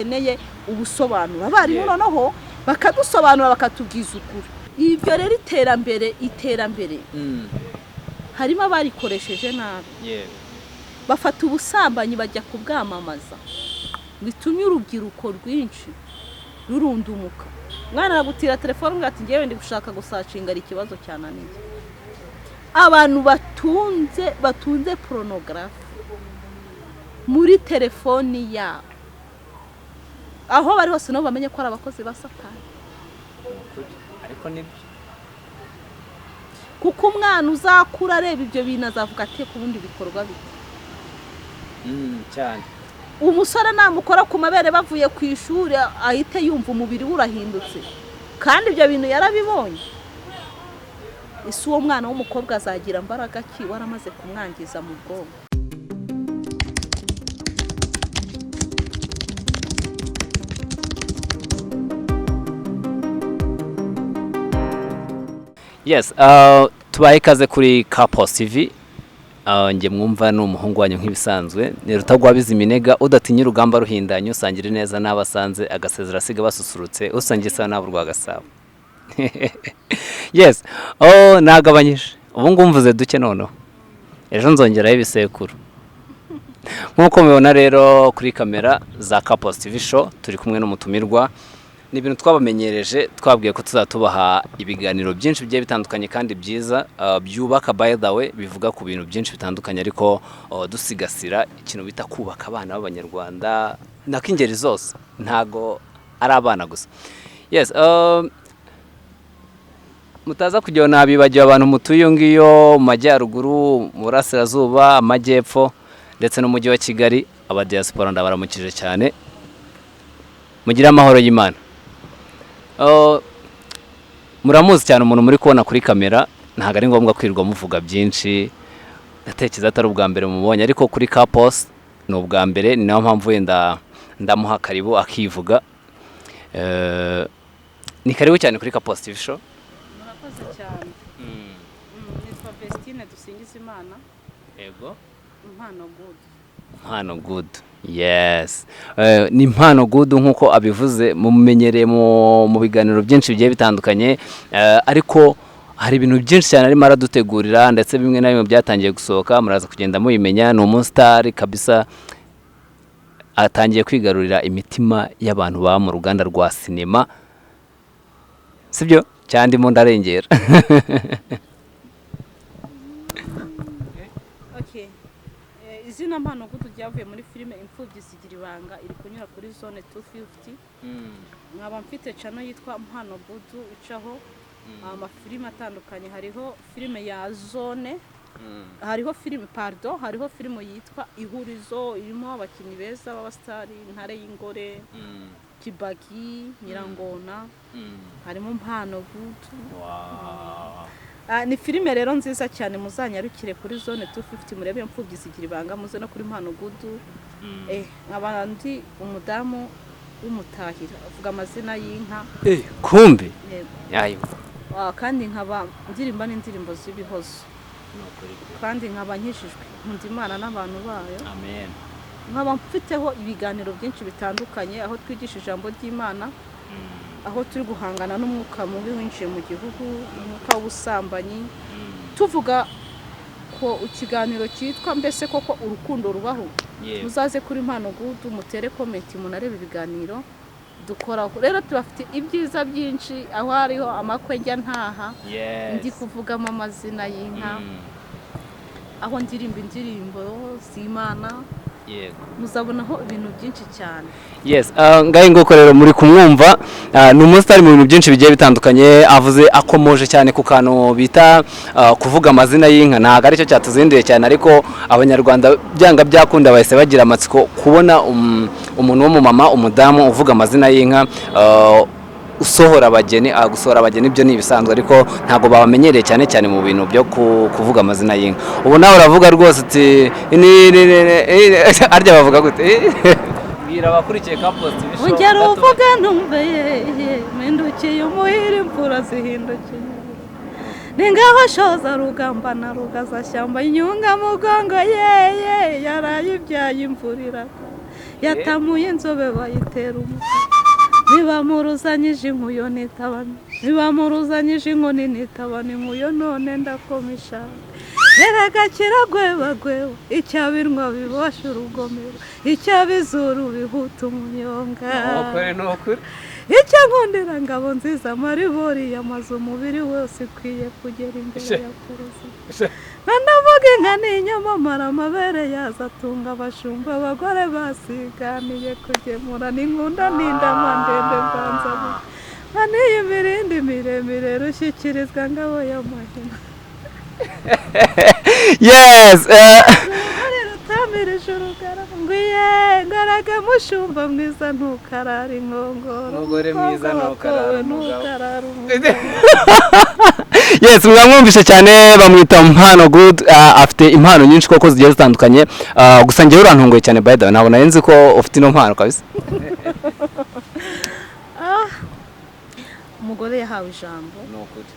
dukeneye ubusobanuro abarimu noneho bakadusobanura bakatubwiza ukuri ibyo rero iterambere harimo abarikoresheje nabi bafata ubusambanyi bajya kubwamamaza bitumye urubyiruko rwinshi rurundumuka mwana aragutira telefone ngo ati ngewe ndi gushaka gusacinga ari ikibazo cyananiye abantu batunze pornography muri telefoni yabo aho bari hose no bamenye ko ari abakozi ba Satani ariko nibyo kuko umwana uzakura areba ibyo bintu azavuga ati ku bundi bikorwa bite cyane umusore namukora ku mabere bavuye ku ishuri ahite yumva umubiri urahindutse kandi ibyo bintu yarabibonye isi uwo mwana w'umukobwa azagira imbaraga ki waramaze kumwangiza mu bwonko yes tubaye ikaze kuri Couples TV nge mwumva ni umuhungu wanyu nk'ibisanzwe ni Rutagwabiza Iminega udatinya urugamba ruhindanye usangire neza n'abasanze agasezera asiga basusurutse usangisa nabo rwa Gasabo yes nagabanyije ubu ngumvuze duke noneho ejo nzongeraho ibisekuru nkuko mubibona rero kuri kamera za Couples TV show turi kumwe n'umutumirwa ni ibintu twabamenyereje twabwiye ko tuzatubaha ibiganiro byinshi bigiye bitandukanye kandi byiza byubaka by the way bivuga ku bintu byinshi bitandukanye ariko dusigasira ikintu bita kubaka abana b'Abanyarwanda nakingeri zose ntago ari abana gusa yes mutaza kujya nabibagiye abantu mutuye ngiyo mu majyaruguru mu burasirazuba amajyepfo ndetse n'umujyi wa Kigali aba diaspora ndabaramukije cyane mugira amahoro y'Imana muramuzi cyane umuntu muri kubona kuri kamera ntago ari ngombwa kwirirwa muvuga byinshi ndatekereza atari ubwa mbere mubonye ariko kuri Couples ni ubwa mbere ni nayo mpamvu wenda ndamuha karibu akivuga ni karibu cyane kuri Couples TV show murakoze cyane nitwa Vestine Dusingizimana yego Impano good yes ni Impano good nkuko abivuze mumenyereye mu biganiro byinshi bigiye bitandukanye ariko hari ibintu byinshi cyane arimo aradutegurira ndetse bimwe na bimwe byatangiye gusohoka muraza kugenda mubimenya ni umustar kabisa atangiye kwigarurira imitima y'abantu ba mu ruganda rwa sinema sibyo cyandi mu ndarengera izina Mpano Good ryavuye muri filime Imfubyi Zigira Ibanga iri kunyura kuri zone 250 nkaba mfite channel yitwa Mpano Good icaho amafilime atandukanye hariho filime ya zone hariho filime yitwa Ihurizo irimo abakinnyi beza b'abastari Ntare y'Ingore Kibaki Nyirangona harimo Mpano Good ni filime rero nziza cyane muzanyarukire kuri zone 250 murebe Imfubyi Zigira Ibanga muze no kuri Mpano Good abandi umudamu w'umutahira avuga amazina y'inka kumbe yayo kandi nkaba ndirimba n'indirimbo z'ibihozo kandi nkaba nkishijwe nkunda Imana n'abantu bayo amen nkaba mfiteho ibiganiro byinshi bitandukanye aho twigisha ijambo ry'Imana aho turi guhangana n'umwuka mubi winjiye mu gihugu umwuka w'ubusambanyi tuvuga ko ikiganiro cyitwa mbese koko urukundo rubaho muzaze kuri Mpano Good mutere comment munarebe ibiganiro dukora rero tubafite ibyiza byinshi aho hariho amakwe njya ntaha ndi kuvugamo amazina y'inka aho ndirimba indirimbo z'Imana muzabonaho ibintu byinshi cyane yes ngaye ngoko rero muri kumwumva ni umustar mu bintu byinshi bigiye bitandukanye avuze akomoje cyane ku kantu bita kuvuga amazina y'inka ntago ari cyo cyatuzinduye cyane ariko Abanyarwanda byanga byakunda bahise bagira amatsiko kubona umuntu wo mu mama umudamu uvuga amazina y'inka usohora abageni gusohora abageni ibyo ni ibisanzwe ariko ntago babamenyereye cyane mu bintu byo kuvuga amazina y'inka ubu nawe uravuga rwose ati arya bavuga gute bwira abakurikiye Couples TV show ungera uvuga numve mendukiye umuhira imfura zihindukiye ningaho shoza rugamba na rugazashyamba inyunga mugongo yaraye ibyaye imvurira yatamuye inzobe bayitera umukara ntibamuruzanyije inkuyo nitabane ntibamuruzanyije inkoni nitabane inkuyo none ndakomisha erega kiragwebagwewe icyabinwa bibosha urugomero icyabizuru bihuta umunyonga icyo nkundira ngabo nziza maribori yamaze umubiri wose ikwiye kugera imbere ya perezida ndavuga inka n'inyamamara amabere yaza atunga abashumba abagore basiganiye kugemura n'inkunda n'indama ndende mbanza n'iyi mirindi miremire rushyikirizwa ngabo y'amahina yes tamirije urugara ngwiye ngaraga mushumba mwiza ntukarara inkongoro umugore mwiza ntukarara umugabo yes mwamwumvishe cyane bamwita Mpano Good afite impano nyinshi koko zigiye zitandukanye gusa ngewe urantunguye cyane by the way ntabwo narenze ko ufite ino mpano kabisa umugore yahawe ijambo n'ukuri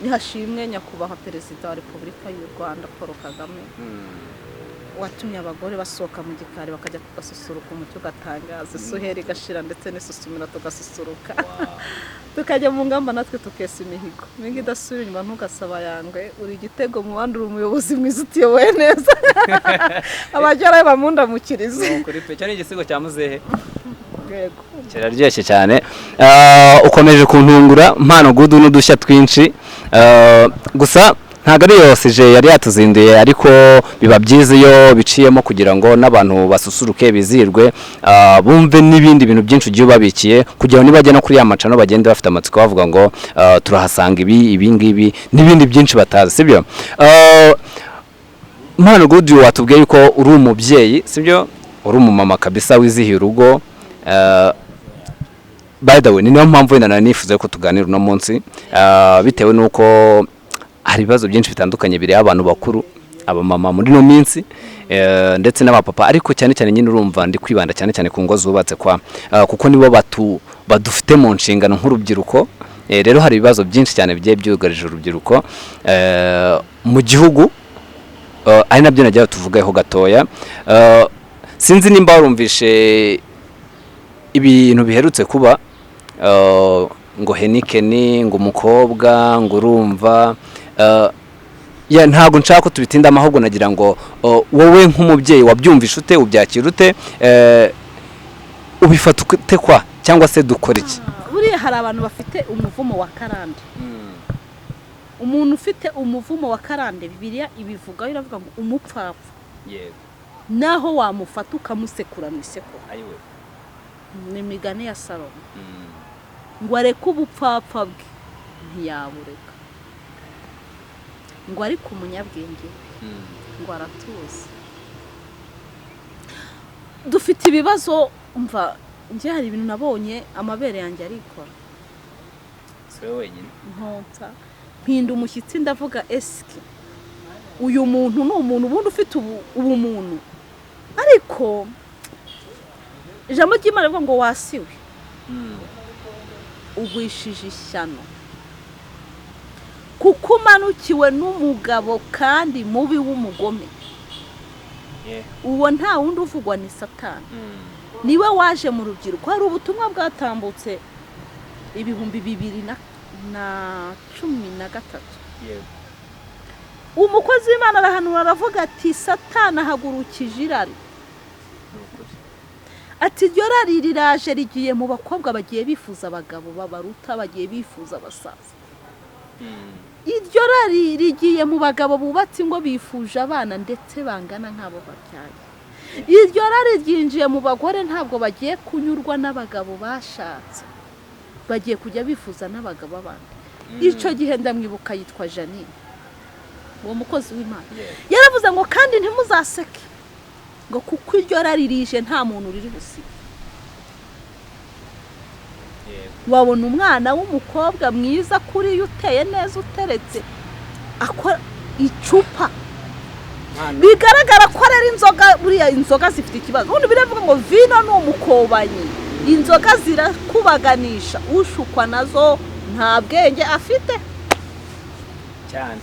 nihashimwe nyakubahwa perezida wa Repubulika y'u Rwanda Paul Kagame watumye abagore basohoka mu gikari bakajya kugasusuruka umucyo ugatangaza isuheri igashira ndetse n'isusumira tugasusuruka tukajya mu ngamba natwe tukesa imihigo mingi idasubira inyuma ntugasaba yangwe uri igitego mu bandi uri umuyobozi mwiza utiyoboye neza abagerayo bamundamukirize kuri pe cyane igisigo cya muzehe yego kiraryoshye cyane ukomeje kuntungura Mpano Good n'udushya twinshi gusa ntabwo ari yose je yari yatuzinduye ariko biba byiza iyo biciyemo kugira ngo n'abantu basusuruke bizirwe bumve n'ibindi bintu byinshi ugiye ubabikiye kugira ngo nibajya no kuri ya macano bagende bafite amatsiko bavuga ngo turahasanga ibi ngibi n'ibindi byinshi batazi sibyo Mpano Good watubwiye yuko uri umubyeyi sibyo uri umumama kabisa wizihiye urugo by the way ni niyo mpamvu wenda nifuza ko tuganira uno munsi bitewe nuko hari ibibazo byinshi bitandukanye biri abantu bakuru abamama muri no minsi ndetse n'abapapa ariko cyane cyane nyine urumva ndi kwibanda cyane cyane ku ngo zubatse kuko nibo badufite mu nshingano nk'urubyiruko rero hari ibibazo byinshi cyane bigiye byugarije urubyiruko mu gihugu ari nabyo nagiye tuvugaho gatoya sinzi nimba warumvishe ibintu biherutse kuba ngo Henikeni ngo umukobwa ngo urumva ntabwo nshaka ko tubitindamo ahubwo nagira ngo wowe nk'umubyeyi wabyumvishe ute ubyakira ute ubifata ute kwa cyangwa se dukora iki buriya hari abantu bafite umuvumo wa karande umuntu ufite umuvumo wa karande Bibiliya ibivuga iravuga ngo umupfapfa naho wamufata ukamusekura mu isekuru ni imigani ya Salomo ngo areke ubupfapfa bwe ntiyabureka ngo ariko umunyabwenge ngo aratuza dufite ibibazo umva nje hari ibintu nabonye amabere yanjye arikora siwe wenyine ntonsa mpinda umushyitsi ndavuga eski uyu muntu ni umuntu ubundi ufite ubumuntu ariko ijambo ry'Imana rivuga ngo wasiwe ugwishije ishyano kuko umanukiwe n'umugabo kandi mubi w'umugome uwo nta wundi uvugwa ni Satani niwe waje mu rubyiruko hari ubutumwa bwatambutse 2013 umukozi w'Imana arahanura aravuga ati Satani ahagurukije irari ati iryo rari riraje rigiye mu bakobwa bagiye bifuza abagabo babaruta bagiye bifuza abasaza iryo rari rigiye mu bagabo bubatse ngo bifuje abana ndetse bangana nk'abo babyaye iryo rari ryinjiye mu bagore ntabwo bagiye kunyurwa n'abagabo bashatse bagiye kujya bifuza n'abagabo abandi icyo gihe ndamwibuka yitwa Janine uwo mukozi w'Imana yaravuze ngo kandi ntimuzaseke ngo kuko iryo rari rije nta muntu riri busibe wabona umwana w'umukobwa mwiza kuri uteye neza uteretse akora icupa bigaragara ko ari inzoga buriya inzoga zifite ikibazo ubundi biravuga ngo vino ni umukobanyi inzoga zirakubaganisha ushukwa nazo nta bwenge afite cyane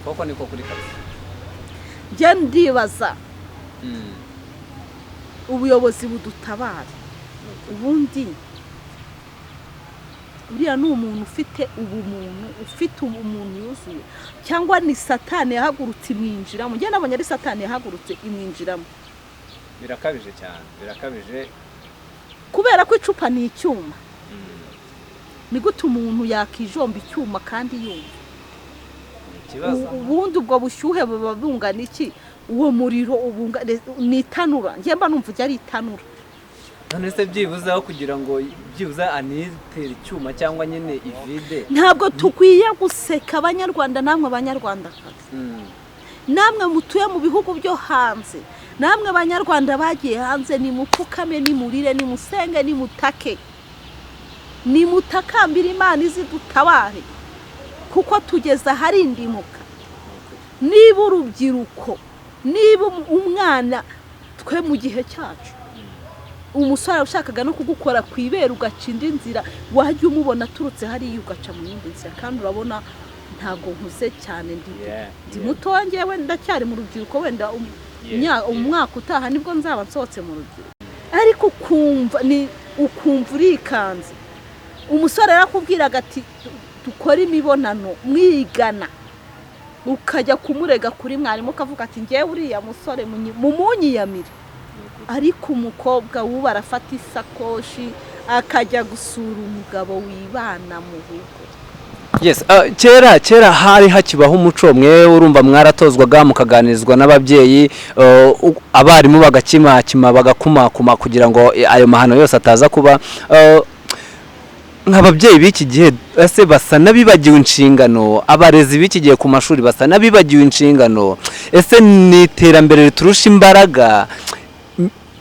koko niko kuri kabisa je ndibaza ubuyobozi budutabara. Ubundi uriya ni umuntu ufite ubumuntu yuzuye, cyangwa ni satani yahagurutse imwinjiramo. Njye nabonye ari satani yahagurutse imwinjiramo. Birakabije cyane, birakabije, kubera ko icupa ni icyuma. Ni gute umuntu yakijomba icyuma kandi yumva? Ubundi ubwo bushyuhe buba bungana iki? Uwo muriro ni itanura. Njye mba numva ari itanura. None se byibuze aho kugira ngo byibuze anitere icyuma cyangwa nyine ivide. Ntabwo tukwiye guseka abanyarwanda, namwe abanyarwandakazi, namwe mutuye mu bihugu byo hanze, namwe abanyarwanda bagiye hanze, nimupfukame, nimurire, nimusenge, nimutake, nimutakambira Imana izidutabare, kuko tugeze ahari indimuka. Niba urubyiruko, niba umwana, twe mu gihe cyacu umusore ushakaga no kugukora ku ibere ugaca indi nzira, wajya umubona turutse hariya ugaca mu yindi nzira. Kandi urabona ntabwo nkuze cyane, ndi muto, njyewe ndacyari mu rubyiruko, wenda umwaka utaha nibwo nzaba nsohotse mu rubyiruko. Ariko ukumva urikanze. Umusore yarakubwiraga ati dukora imibonano mwigana, ukajya kumurega kuri mwarimu ukavuga ati njyewe uriya musore mumunyiyamire. Ariko umukobwa wuba arafata isakoshi akajya gusura umugabo wibana mu rugo. Yes, kera hari hakibaho umuco mwe urumva mwaratozwaga mukaganizwa n'ababyeyi, abarimu bagakima bagakumakuma kugira ngo ayo mahano yose ataza kuba. Nk'ababyeyi b'iki gihe ese basa nabibagiwe inshingano, abarezi b'iki gihe ku mashuri basa nabibagiwe inshingano. Ese ni iterambere riturusha imbaraga?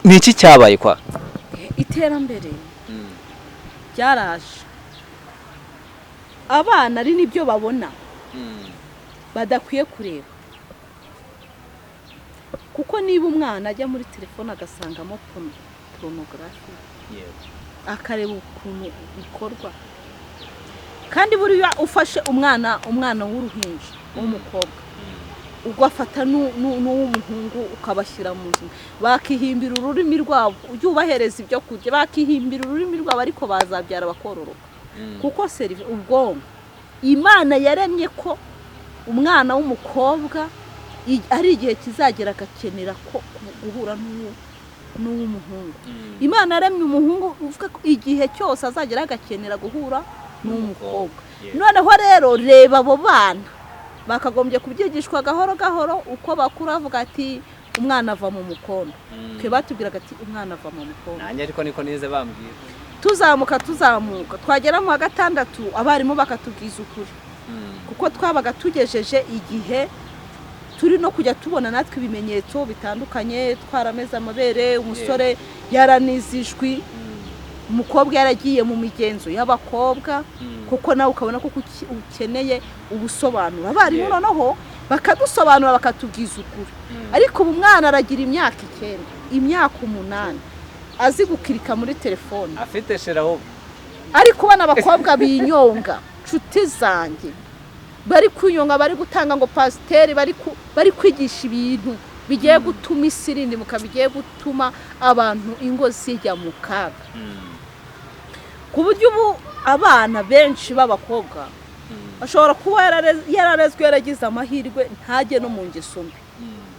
Ni iki cyabaye kwa? Iterambere ryaraje, abana ari nibyo babona badakwiye kureba. Kuko niba umwana ajya muri telefone agasangamo porunogarafi, akareba ukuntu bikorwa, kandi buriya ufashe umwana w'uruhinja w'umukobwa ugafata n'uw'umuhungu ukabashyira mu nzu, bakihimbira ururimi rwabo, ujye ubahereza ibyo kurya, bakihimbira ururimi rwabo, ariko bazabyara bakororoka. Kuko ubwonko Imana yaremye ko umwana w'umukobwa ari igihe kizagera agakenera ko guhura n'uw'umuhungu. Imana yaremye umuhungu uvuga ko igihe cyose azagera agakenera guhura n'umukobwa. Noneho rero reba abo bana bakagombye kubyigishwa gahoro gahoro, uko bakura avuga ati umwana ava mu mukondo. Twe batubwiraga ati umwana ava mu mukondo. Nanjye ariko niko nize bambwira. Tuzamuka twagera mu wa gatandatu abarimu bakatubwiza ukuri, kuko twabaga tugejeje igihe turi no kujya tubona natwe ibimenyetso bitandukanye, twarameze amabere, umusore yaranizijwi, umukobwa yaragiye mu migenzo y'abakobwa, kuko nawe ukabona ko ukeneye ubusobanuro. Abarimu noneho bakadusobanura bakatubwiza ukuri. Ariko ubu mwana aragira imyaka 9, imyaka 8 azi gukirika muri telefone, afite sheraho. Ariko bana abakobwa binyonga, nshuti zanjye, bari kunyonga, bari gutanga ngo pasiteri, bari kwigisha ibintu bigiye gutuma isirindi mukabigiye gutuma abantu ingo zijya mu kaga. Ku buryo ubu abana benshi b'abakobwa ashobora kuba yararezwe, yaragize amahirwe, ntajye no mu ngeso mbi.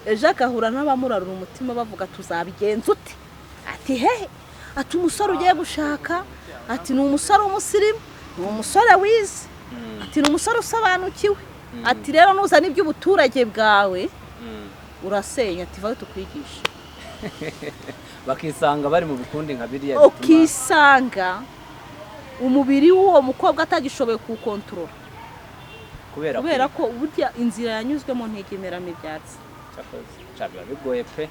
Ejo agahura n'abamurarura umutima bavuga tuzabigenza ute? Ati hehe, ati umusore ugiye gushaka, ati ni umusore w'umusirimu, ni umusore wize, ati ni umusore usobanukiwe, ati rero nuzana iby'ubuturage bwawe urasenya, ati vaho tukwigisha. Bakisanga bari mu bikundi nka biriya, ukisanga umubiri w'uwo mukobwa atagishoboye kuwukontorora, kubera ko burya inzira yanyuzwemo ntigemeramo ibyatsi. Biba bigoye pe,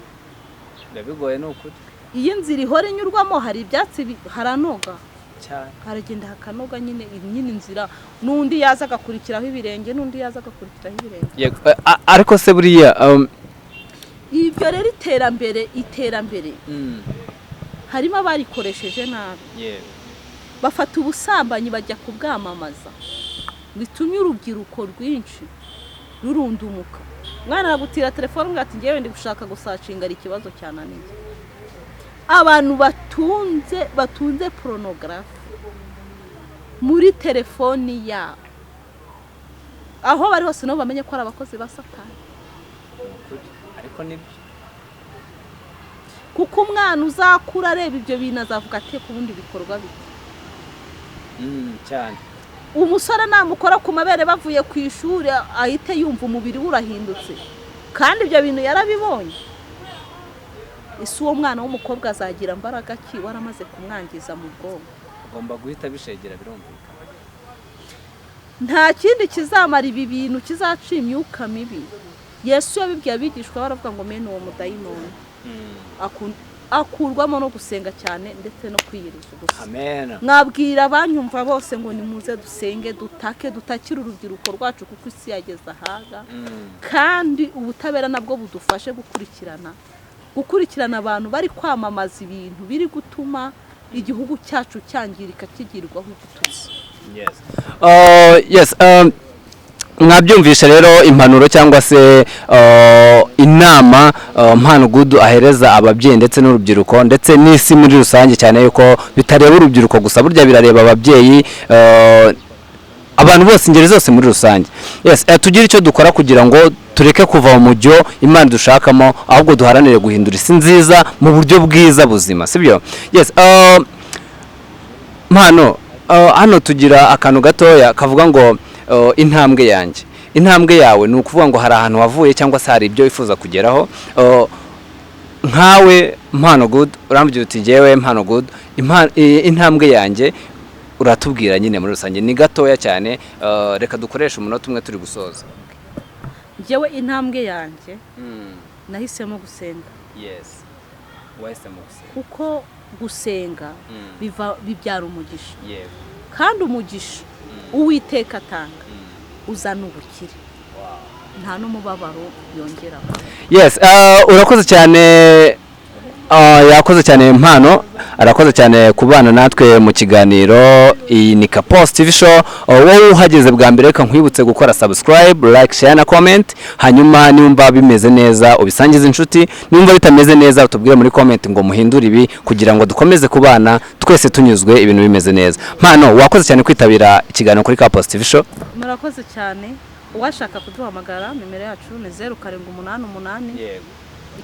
biba bigoye ni ukuri. Iyi nzira ihora inyurwamo hari ibyatsi haranoga cyane, haragenda hakanoga nyine inzira, n'undi yaza agakurikiraho ibirenge, n'undi yaza agakurikiraho ibirenge. Ariko se buriya ibyo rero iterambere harimo abarikoresheje nabi, bafata ubusambanyi bajya kubwamamaza, bitumye urubyiruko rwinshi rurundumuka. Mwana aragutira telefone ngo ati ngewe ndi gushaka gusacinga ari ikibazo cyananiye. abantu batunze porunogarafi muri telefoni yabo aho bari hose nabo bamenye ko ari abakozi ba Satani. ariko nibyo kuko umwana uzakura areba ibyo bintu azavuga ati ku bundi bikorwa bite. cyane umusore namukora ku mabere bavuye ku ishuri ahite yumva umubiri urahindutse kandi ibyo bintu yarabibonye. isi uwo mwana w'umukobwa azagira imbaraga ki waramaze kumwangiza mu bwonko. ugomba guhita bishegera birumvikana. nta kindi kizamara ibi bintu kizaca imyuka mibi. Yesu yabibwiye abigishwa baravuga ngo mene uwo mudayimoni akurwamo no gusenga cyane ndetse no kwiyiriza ubusa. Amen. Mwabwira abanyumva bose ngo nimuze dusenge dutakire urubyiruko rwacu kuko isi yageze ahaga. kandi ubutabera nabwo budufashe gukurikirana abantu bari kwamamaza ibintu biri gutuma igihugu cyacu cyangirika kigirwaho ubututsi. Yes. Mwabyumvisha rero impanuro cyangwa se inama Mpano Good ahereza ababyeyi ndetse n'urubyiruko ndetse n'isi muri rusange, cyane yuko bitareba urubyiruko gusa, burya birareba ababyeyi, abantu bose, ingeri zose muri rusange. Yes, tugira icyo dukora kugira ngo tureke kuva mu mujyo Imana dushakamo, ahubwo duharanire guhindura isi nziza mu buryo bwiza buzima, sibyo? Yes. Mpano, hano tugira akantu gatoya kavuga ngo intambwe yanjye. Intambwe yawe ni ukuvuga ngo hari ahantu wavuye cyangwa se hari ibyo wifuza kugeraho. Nkawe Mpano Good urambye uti jewe Mpano Good, intambwe yanjye uratubwira nyine muri rusange, ni gatoya cyane. Reka dukoresha umunota umwe turi gusoza. Jewe intambwe yanjye nahisemo gusenga. Yes, wahisemo gusenga kuko gusenga bibyara umugisha. Yego. kandi umugisha Uwiteka atanga uzana ubukire, nta n'umubabaro yongeraho. Yes, urakoze cyane, yakoze cyane Mpano, arakoze cyane kubana natwe mu kiganiro. Iyi ni Kapost TV show. Wowe uhageze bwa mbere reka nkwibutse gukora subscribe, like, share na comment, hanyuma nimba bimeze neza ubisangize inshuti, nimba bitameze neza utubwire muri comment ngo muhindure ibi kugira ngo dukomeze kubana twese tunyuzwe ibintu bimeze neza. Mpano, wakoze cyane kwitabira ikiganiro kuri Kapost TV show. Murakoze cyane. Uwashaka kuduhamagara nimero yacu ni 0788 Yego.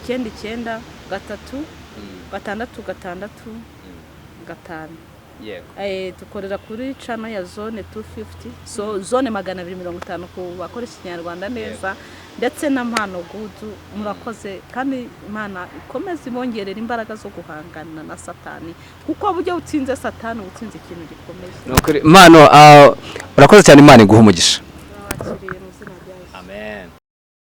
99 3 6 5. Yego. Dukorera kuri channel ya zone 250, so zone 250 ku bakoresha Ikinyarwanda neza, ndetse na Mpano Good. Murakoze kandi Imana ikomeze ibongerera imbaraga zo guhangana na Satani, kuko buryo utsinze Satani utsinze ikintu gikomeye. Mpano, urakoze cyane, Imana iguha umugisha. Amen.